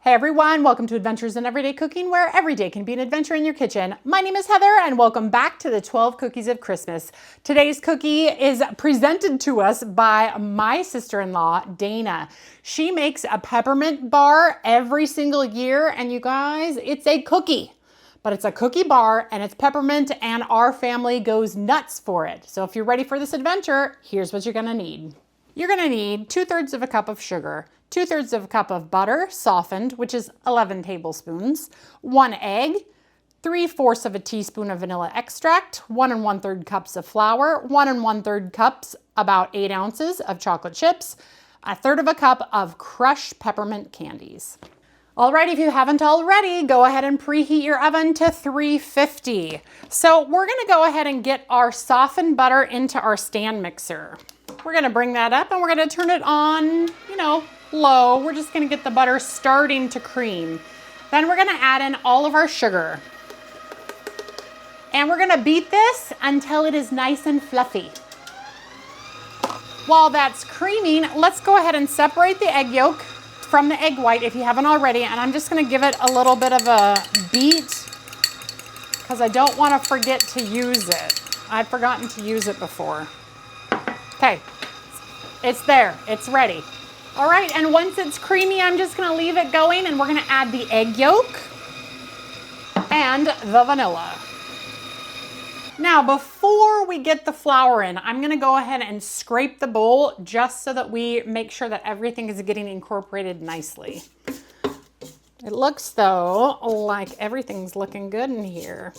Hey everyone, welcome to Adventures in Everyday Cooking, where every day can be an adventure in your kitchen. My name is Heather and welcome back to the 12 Cookies of Christmas. Today's cookie is presented to us by my sister-in-law, Dana. She makes a peppermint bar every single year, and you guys, it's a cookie. But it's a cookie bar and it's peppermint, and our family goes nuts for it. So if you're ready for this adventure, here's what you're gonna need. You're gonna need 2/3 of a cup of sugar, 2/3 of a cup of butter, softened, which is 11 tablespoons, 1 egg, 3/4 of a teaspoon of vanilla extract, 1 1/3 cups of flour, 1 1/3 cups, about 8 ounces of chocolate chips, 1/3 of a cup of crushed peppermint candies. All right, if you haven't already, go ahead and preheat your oven to 350. So we're gonna go ahead and get our softened butter into our stand mixer. We're gonna bring that up and we're gonna turn it on, low. We're just gonna get the butter starting to cream. Then we're gonna add in all of our sugar. And we're gonna beat this until it is nice and fluffy. While that's creaming, let's go ahead and separate the egg yolk from the egg white if you haven't already. And I'm just gonna give it a little bit of a beat because I don't wanna forget to use it. I've forgotten to use it before. Okay, it's there, it's ready. All right, and once it's creamy, I'm just gonna leave it going and we're gonna add the egg yolk and the vanilla. Now, before we get the flour in, I'm gonna go ahead and scrape the bowl just so that we make sure that everything is getting incorporated nicely. It looks though like everything's looking good in here.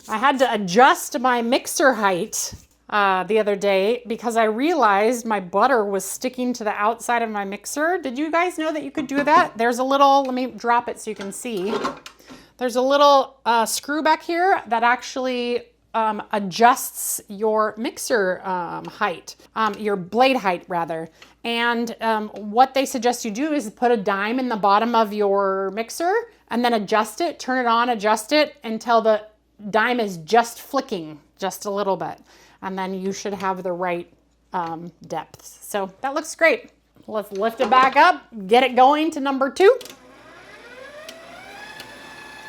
I had to adjust my mixer height the other day because I realized my butter was sticking to the outside of my mixer. Did you guys know that you could do that? There's a little, let me drop it so you can see. There's a little screw back here that actually adjusts your mixer height, your blade height rather. And what they suggest you do is put a dime in the bottom of your mixer and then adjust it, turn it on, adjust it until the dime is just flicking just a little bit. And then you should have the right depth. So that looks great. Let's lift it back up, get it going to number 2.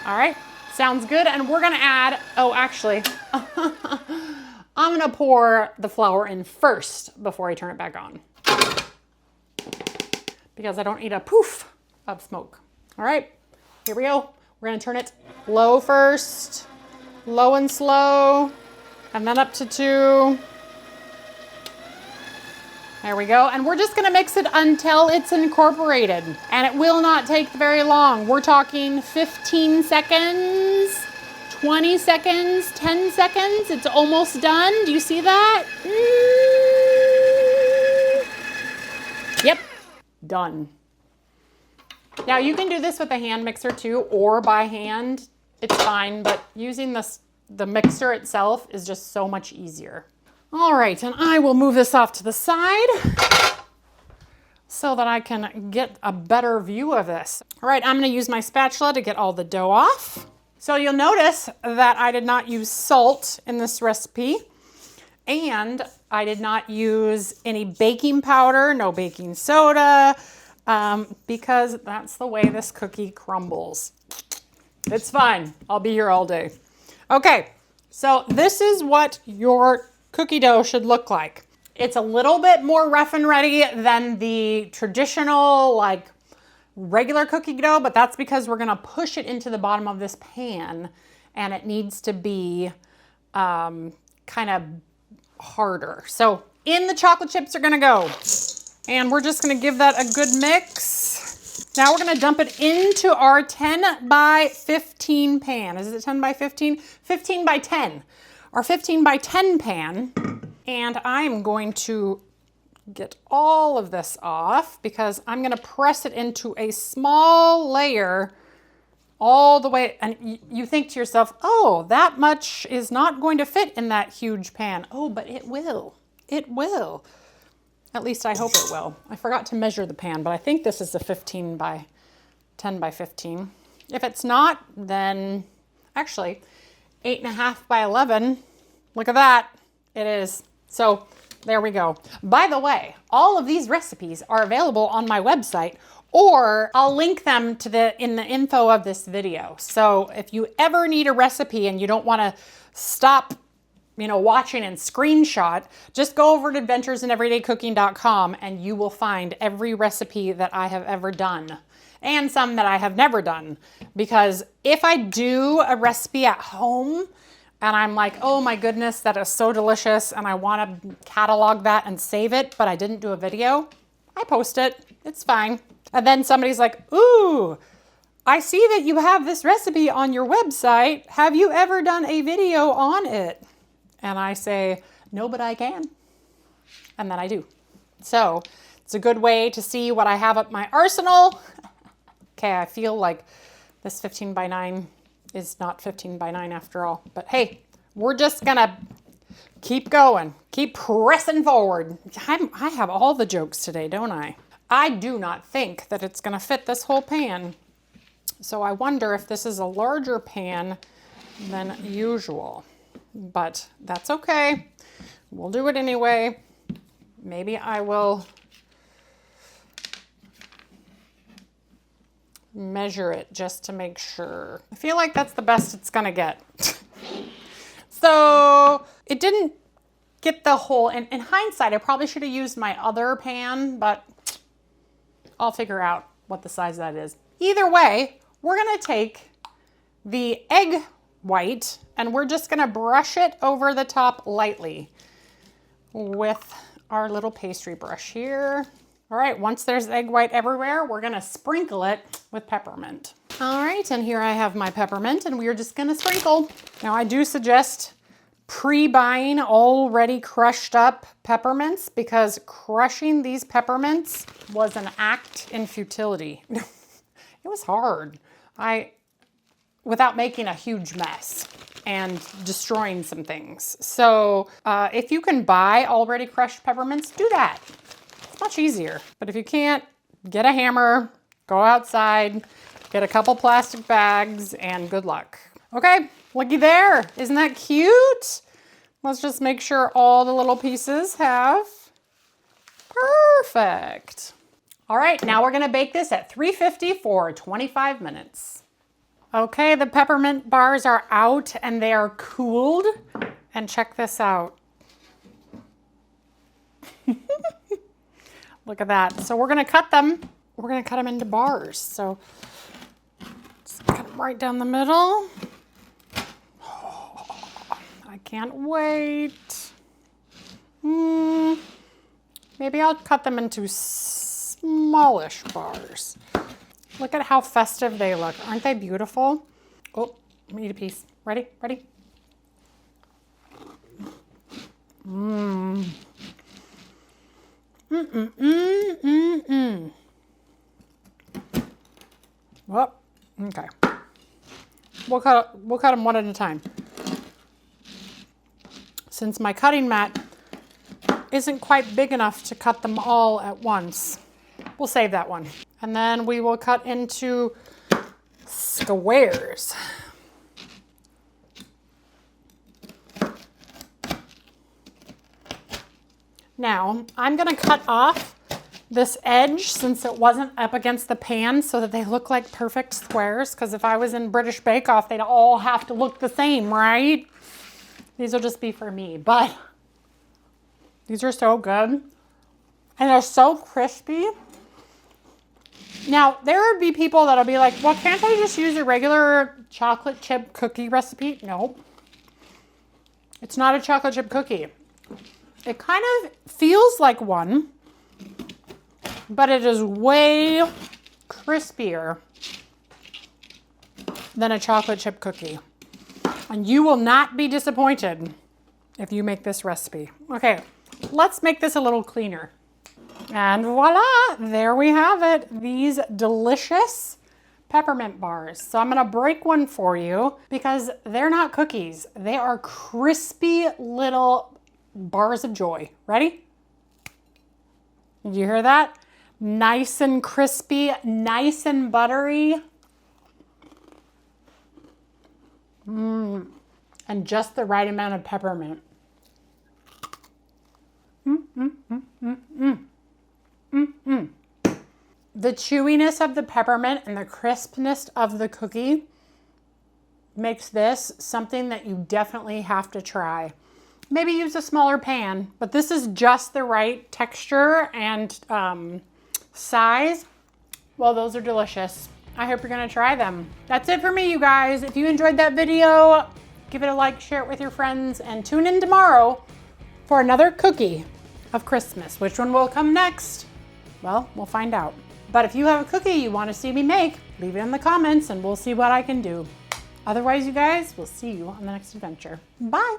All right, sounds good. And we're gonna add, actually, I'm gonna pour the flour in first before I turn it back on because I don't need a poof of smoke. All right, here we go. We're gonna turn it low first, low and slow, and then up to 2. There we go. And we're just gonna mix it until it's incorporated. And it will not take very long. We're talking 15 seconds, 20 seconds, 10 seconds. It's almost done. Do you see that? Yep, done. Now you can do this with a hand mixer too, or by hand. It's fine, but using the mixer itself is just so much easier. All right, and I will move this off to the side so that I can get a better view of this. All right, I'm gonna use my spatula to get all the dough off. So you'll notice that I did not use salt in this recipe, and I did not use any baking powder, no baking soda, because that's the way this cookie crumbles. It's fine, I'll be here all day. Okay, so this is what your cookie dough should look like. It's a little bit more rough and ready than the traditional, regular cookie dough, but that's because we're gonna push it into the bottom of this pan and it needs to be kind of harder. So in the chocolate chips are gonna go. And we're just gonna give that a good mix. Now we're gonna dump it into our 10 by 15 pan. Is it 10 by 15? 15 by 10. Our 15 by 10 pan. And I'm going to get all of this off because I'm gonna press it into a small layer all the way. And you think to yourself, oh, that much is not going to fit in that huge pan. Oh, but it will. It will. At least I hope it will. I forgot to measure the pan, but I think this is a 15 by 10 by 15. If it's not, then actually 8.5 by 11. Look at that. It is. So there we go. By the way, all of these recipes are available on my website, or I'll link them to in the info of this video. So if you ever need a recipe and you don't want to stop, watching and screenshot, just go over to adventuresineverydaycooking.com and you will find every recipe that I have ever done and some that I have never done. Because if I do a recipe at home and I'm like, oh my goodness, that is so delicious and I want to catalog that and save it, but I didn't do a video, I post it. It's fine. And then somebody's like, ooh, I see that you have this recipe on your website. Have you ever done a video on it? And I say, no, but I can. And then I do. So it's a good way to see what I have up my arsenal. Okay, I feel like this 15 by 9 is not 15 by 9 after all. But hey, we're just gonna keep going, keep pressing forward. I have all the jokes today, don't I? I do not think that it's gonna fit this whole pan. So I wonder if this is a larger pan than usual. But that's okay. We'll do it anyway. Maybe I will measure it just to make sure. I feel like that's the best it's gonna get. So it didn't get the whole, in hindsight, I probably should have used my other pan, but I'll figure out what the size of that is. Either way, we're gonna take the egg white and we're just gonna brush it over the top lightly with our little pastry brush here. All right, once there's egg white everywhere, we're gonna sprinkle it with peppermint. All right, and here I have my peppermint and we're just gonna sprinkle. Now I do suggest pre-buying already crushed up peppermints because crushing these peppermints was an act in futility. It was hard. Without making a huge mess and destroying some things. So if you can buy already crushed peppermints, do that. It's much easier. But if you can't, get a hammer, go outside, get a couple plastic bags, and good luck. Okay, looky there. Isn't that cute? Let's just make sure all the little pieces have. Perfect. All right, now we're gonna bake this at 350 for 25 minutes. Okay, the peppermint bars are out and they are cooled. And check this out. Look at that. So we're gonna cut them. We're gonna cut them into bars. So let's cut them right down the middle. Oh, I can't wait. Maybe I'll cut them into smallish bars. Look at how festive they look. Aren't they beautiful? Oh, let me eat a piece. Ready? Ready? Oh, okay. We'll cut them one at a time. Since my cutting mat isn't quite big enough to cut them all at once, we'll save that one. And then we will cut into squares. Now, I'm gonna cut off this edge since it wasn't up against the pan so that they look like perfect squares, because if I was in British Bake Off, they'd all have to look the same, right? These will just be for me, but these are so good. And they're so crispy. Now, there would be people that'll be like, well, can't I just use a regular chocolate chip cookie recipe? No. It's not a chocolate chip cookie. It kind of feels like one, but it is way crispier than a chocolate chip cookie. And you will not be disappointed if you make this recipe. Okay, let's make this a little cleaner. And voila, there we have it. These delicious peppermint bars. So I'm gonna break one for you because they're not cookies. They are crispy little bars of joy. Ready? Did you hear that? Nice and crispy, nice and buttery. And just the right amount of peppermint. The The chewiness of the peppermint and the crispness of the cookie makes this something that you definitely have to try. Maybe use a smaller pan, but this is just the right texture and size. Well, those are delicious. I hope you're gonna try them. That's it for me, you guys. If you enjoyed that video, give it a like, share it with your friends, and tune in tomorrow for another cookie of Christmas. Which one will come next? Well, we'll find out. But if you have a cookie you want to see me make, leave it in the comments and we'll see what I can do. Otherwise, you guys, we'll see you on the next adventure. Bye.